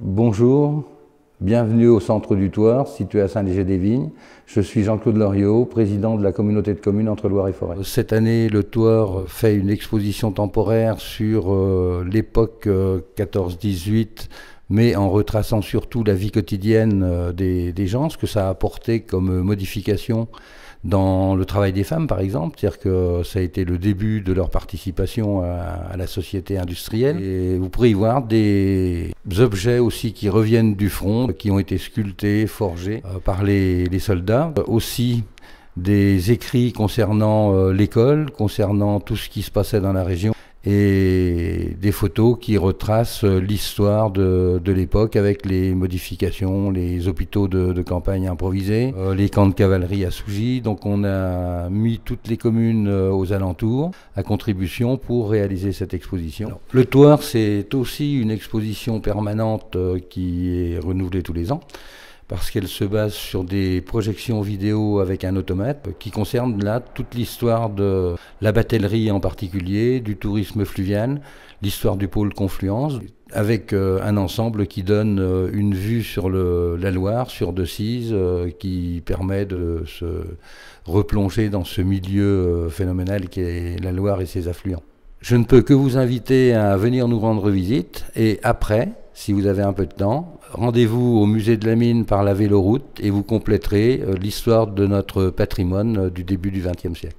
Bonjour, bienvenue au centre du Thouars, situé à Saint-Léger-des-Vignes. Je suis Jean-Claude Loriot, président de la communauté de communes Entre-Loire et Forez. Cette année, le Thouars fait une exposition temporaire sur l'époque 14-18, mais en retraçant surtout la vie quotidienne des gens, ce que ça a apporté comme modification dans le travail des femmes, par exemple, c'est-à-dire que ça a été le début de leur participation à la société industrielle. Et vous pourrez y voir des objets aussi qui reviennent du front, qui ont été sculptés, forgés par les soldats. Aussi des écrits concernant l'école, concernant tout ce qui se passait dans la région, et des photos qui retracent l'histoire de l'époque avec les modifications, les hôpitaux de campagne improvisés, les camps de cavalerie à Sougy. Donc on a mis toutes les communes aux alentours à contribution pour réaliser cette exposition. Alors, le Thouars, c'est aussi une exposition permanente qui est renouvelée tous les ans, parce qu'elle se base sur des projections vidéo avec un automate qui concerne là toute l'histoire de la batellerie en particulier, du tourisme fluvial, l'histoire du pôle Confluence, avec un ensemble qui donne une vue sur la Loire, sur Decize, qui permet de se replonger dans ce milieu phénoménal qu'est la Loire et ses affluents. Je ne peux que vous inviter à venir nous rendre visite, et après, si vous avez un peu de temps, rendez-vous au musée de la Mine par la véloroute et vous compléterez l'histoire de notre patrimoine du début du XXe siècle.